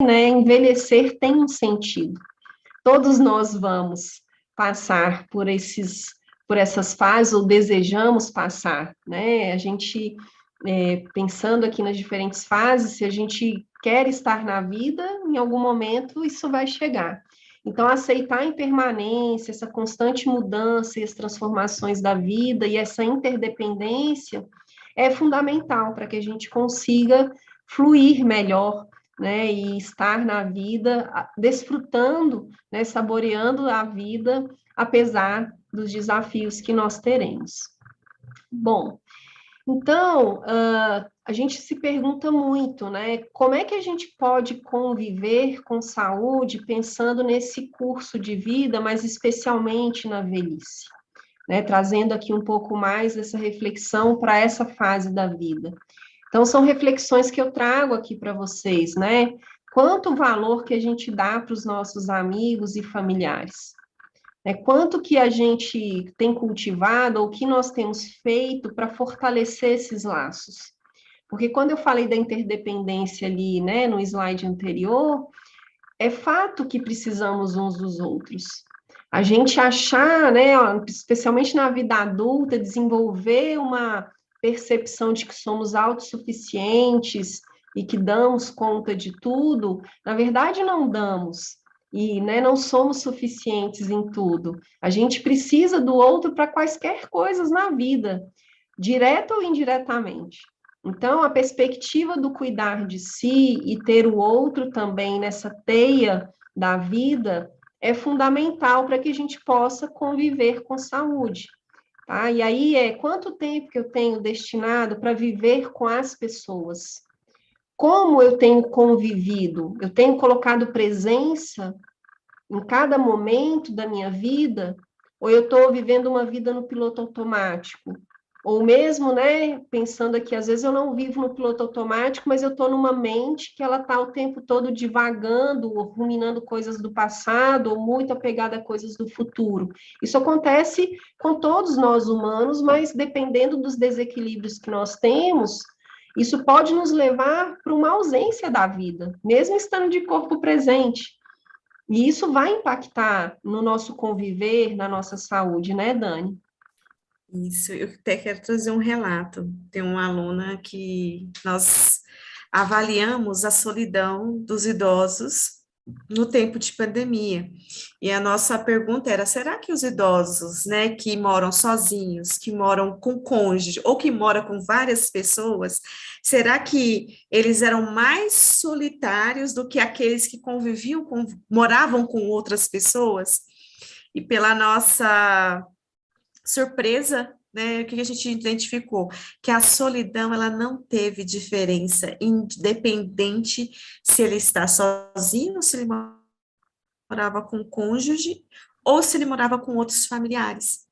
né, envelhecer tem um sentido. Todos nós vamos passar por essas fases, ou desejamos passar, né? A gente, pensando aqui nas diferentes fases, se a gente quer estar na vida, em algum momento isso vai chegar. Então, aceitar a impermanência, essa constante mudança e as transformações da vida e essa interdependência é fundamental para que a gente consiga fluir melhor, né, e estar na vida, desfrutando, né, saboreando a vida, apesar dos desafios que nós teremos. Bom, então, a gente se pergunta muito, né, como é que a gente pode conviver com saúde pensando nesse curso de vida, mas especialmente na velhice, né, trazendo aqui um pouco mais dessa reflexão para essa fase da vida. Então, são reflexões que eu trago aqui para vocês, né? Quanto valor que a gente dá para os nossos amigos e familiares? Né? Quanto que a gente tem cultivado, ou o que nós temos feito para fortalecer esses laços? Porque quando eu falei da interdependência ali, né, no slide anterior, é fato que precisamos uns dos outros. A gente achar, né, especialmente na vida adulta, desenvolver uma percepção de que somos autossuficientes e que damos conta de tudo, na verdade não damos. E, né, não somos suficientes em tudo. A gente precisa do outro para quaisquer coisas na vida, direta ou indiretamente. Então, a perspectiva do cuidar de si e ter o outro também nessa teia da vida é fundamental para que a gente possa conviver com saúde. Tá? E aí quanto tempo que eu tenho destinado para viver com as pessoas? Como eu tenho convivido? Eu tenho colocado presença em cada momento da minha vida? Ou eu estou vivendo uma vida no piloto automático? Ou mesmo, né, pensando aqui, às vezes eu não vivo no piloto automático, mas eu estou numa mente que ela está o tempo todo divagando, ou ruminando coisas do passado, ou muito apegada a coisas do futuro. Isso acontece com todos nós humanos, mas dependendo dos desequilíbrios que nós temos, isso pode nos levar para uma ausência da vida, mesmo estando de corpo presente. E isso vai impactar no nosso conviver, na nossa saúde, né, Dani? Isso, eu até quero trazer um relato. Tem uma aluna que nós avaliamos a solidão dos idosos no tempo de pandemia. E a nossa pergunta era: será que os idosos, né, que moram sozinhos, que moram com cônjuge ou que moram com várias pessoas, será que eles eram mais solitários do que aqueles que conviviam com, moravam com outras pessoas? E pela nossa surpresa, né, o que a gente identificou? Que a solidão, ela não teve diferença, independente se ele está sozinho, se ele morava com o cônjuge, ou se ele morava com outros familiares.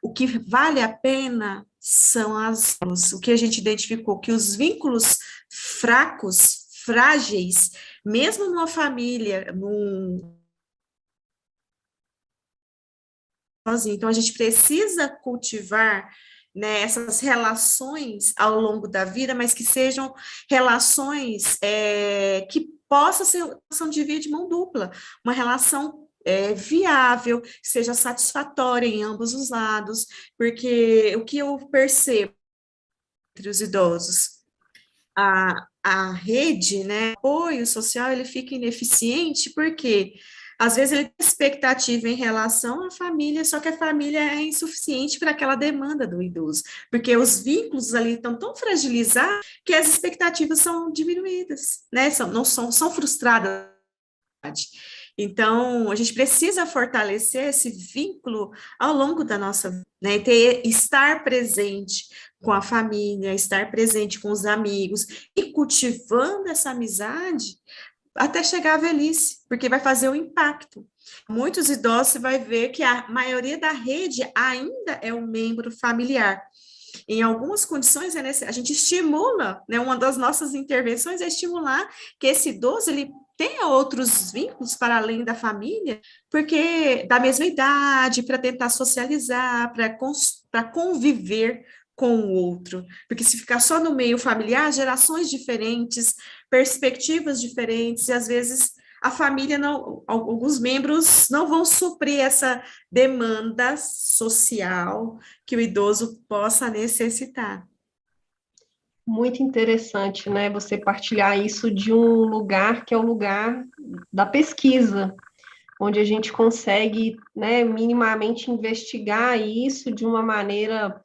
O que vale a pena são o que a gente identificou, que os vínculos fracos, frágeis, mesmo numa família, sozinho. Então, a gente precisa cultivar, né, essas relações ao longo da vida, mas que sejam relações que possam ser uma relação de via de mão dupla, uma relação viável, que seja satisfatória em ambos os lados, porque o que eu percebo entre os idosos, a rede, né, apoio social, ele fica ineficiente porque às vezes ele tem expectativa em relação à família, só que a família é insuficiente para aquela demanda do idoso, porque os vínculos ali estão tão fragilizados que as expectativas são diminuídas, né, são frustradas. Então, a gente precisa fortalecer esse vínculo ao longo da nossa vida, né? Estar presente com a família, estar presente com os amigos e cultivando essa amizade até chegar à velhice, porque vai fazer um impacto. Muitos idosos você vai ver que a maioria da rede ainda é um membro familiar. Em algumas condições, a gente estimula, né, uma das nossas intervenções é estimular que esse idoso ele tenha outros vínculos para além da família, porque da mesma idade, para tentar socializar, para conviver com o outro. Porque se ficar só no meio familiar, gerações diferentes perspectivas diferentes, e às vezes a família não, alguns membros não vão suprir essa demanda social que o idoso possa necessitar. Muito interessante, né? Você partilhar isso de um lugar que é o lugar da pesquisa, onde a gente consegue, né, minimamente investigar isso de uma maneira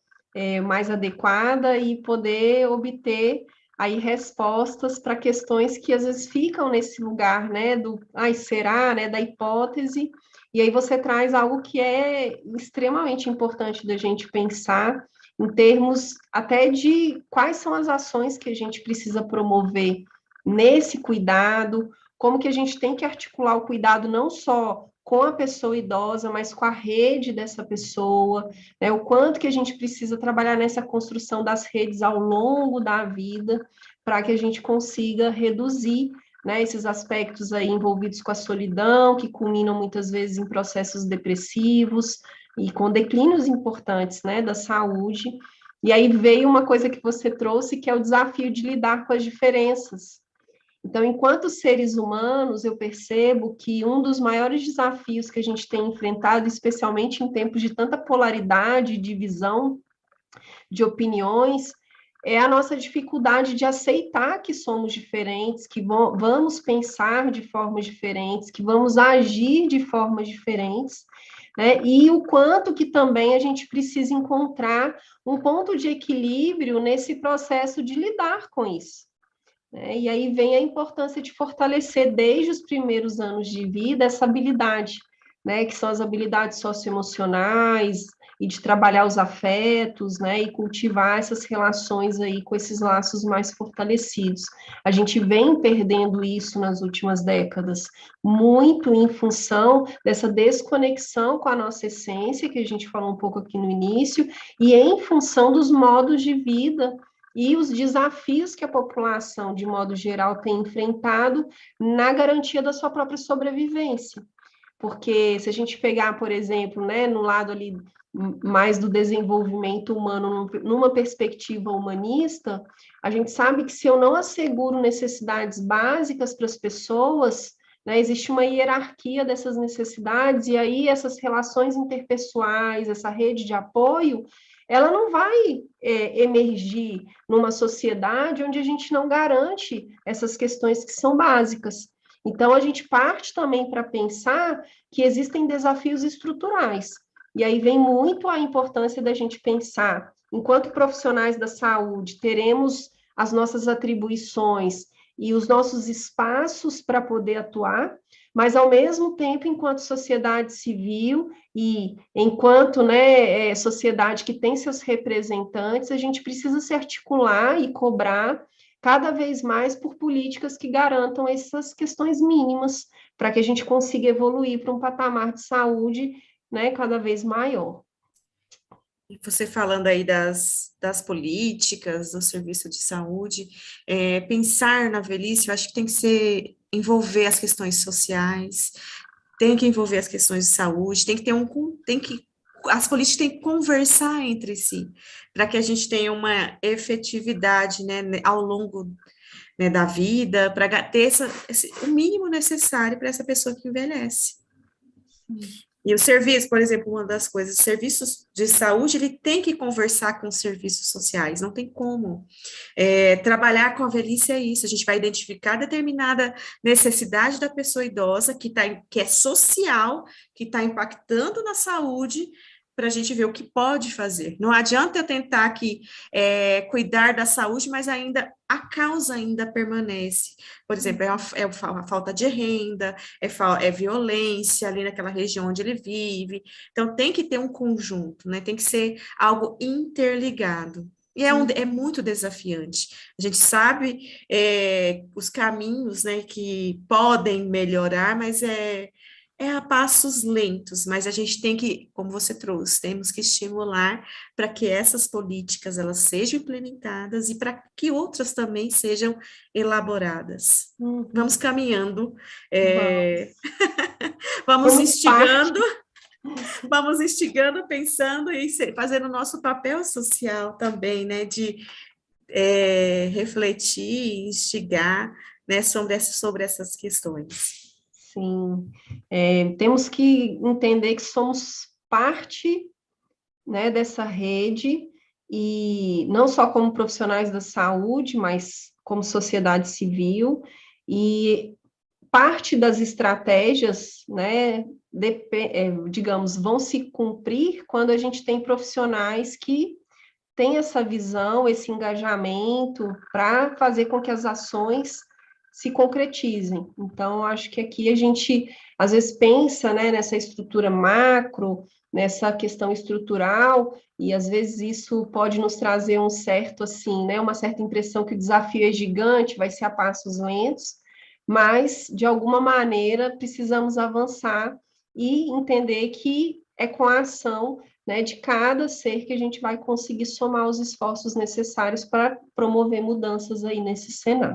mais adequada e poder obter aí respostas para questões que às vezes ficam nesse lugar, né, do, ai, será, né, da hipótese, e aí você traz algo que é extremamente importante da gente pensar em termos até de quais são as ações que a gente precisa promover nesse cuidado, como que a gente tem que articular o cuidado não só com a pessoa idosa, mas com a rede dessa pessoa, né? O quanto que a gente precisa trabalhar nessa construção das redes ao longo da vida, para que a gente consiga reduzir, né, esses aspectos aí envolvidos com a solidão, que culminam muitas vezes em processos depressivos e com declínios importantes, né, da saúde. E aí veio uma coisa que você trouxe, que é o desafio de lidar com as diferenças. Então, enquanto seres humanos, eu percebo que um dos maiores desafios que a gente tem enfrentado, especialmente em tempos de tanta polaridade, divisão de opiniões, é a nossa dificuldade de aceitar que somos diferentes, que vamos pensar de formas diferentes, que vamos agir de formas diferentes, né? E o quanto que também a gente precisa encontrar um ponto de equilíbrio nesse processo de lidar com isso. E aí vem a importância de fortalecer desde os primeiros anos de vida essa habilidade, né, que são as habilidades socioemocionais e de trabalhar os afetos, né, e cultivar essas relações aí com esses laços mais fortalecidos. A gente vem perdendo isso nas últimas décadas, muito em função dessa desconexão com a nossa essência, que a gente falou um pouco aqui no início, e em função dos modos de vida e os desafios que a população, de modo geral, tem enfrentado na garantia da sua própria sobrevivência. Porque se a gente pegar, por exemplo, né, no lado ali mais do desenvolvimento humano, numa perspectiva humanista, a gente sabe que se eu não asseguro necessidades básicas para as pessoas, né, existe uma hierarquia dessas necessidades, e aí essas relações interpessoais, essa rede de apoio, ela não vai emergir numa sociedade onde a gente não garante essas questões que são básicas. Então, a gente parte também para pensar que existem desafios estruturais. E aí vem muito a importância da gente pensar, enquanto profissionais da saúde, teremos as nossas atribuições e os nossos espaços para poder atuar, mas ao mesmo tempo, enquanto sociedade civil e enquanto, né, sociedade que tem seus representantes, a gente precisa se articular e cobrar cada vez mais por políticas que garantam essas questões mínimas, para que a gente consiga evoluir para um patamar de saúde, né, cada vez maior. E você falando aí das políticas, do serviço de saúde, pensar na velhice, eu acho que tem que ser, envolver as questões sociais, tem que envolver as questões de saúde, tem que ter as políticas têm que conversar entre si, para que a gente tenha uma efetividade, né, ao longo, né, da vida, para ter o mínimo necessário para essa pessoa que envelhece. E o serviço, por exemplo, uma das coisas, serviços de saúde, ele tem que conversar com os serviços sociais, não tem como. Trabalhar com a velhice é isso, a gente vai identificar determinada necessidade da pessoa idosa, que é social, que está impactando na saúde, para a gente ver o que pode fazer. Não adianta eu tentar aqui cuidar da saúde, mas ainda a causa ainda permanece. Por exemplo, a falta de renda, é violência ali naquela região onde ele vive. Então, tem que ter um conjunto, né? Tem que ser algo interligado. E é muito desafiante. A gente sabe os caminhos, né, que podem melhorar, mas é a passos lentos, mas a gente tem que, como você trouxe, temos que estimular para que essas políticas elas sejam implementadas e para que outras também sejam elaboradas. Vamos caminhando, vamos instigando, vamos instigando, pensando e fazendo o nosso papel social também, né, de refletir, instigar né, sobre essas questões. Sim, temos que entender que somos parte, né, dessa rede, e não só como profissionais da saúde, mas como sociedade civil, e parte das estratégias, né, digamos, vão se cumprir quando a gente tem profissionais que têm essa visão, esse engajamento para fazer com que as ações se concretizem. Então, acho que aqui a gente, às vezes, pensa, né, nessa estrutura macro, nessa questão estrutural, e às vezes isso pode nos trazer um certo, assim, né, uma certa impressão que o desafio é gigante, vai ser a passos lentos, mas, de alguma maneira, precisamos avançar e entender que é com a ação, né, de cada ser que a gente vai conseguir somar os esforços necessários para promover mudanças aí nesse cenário.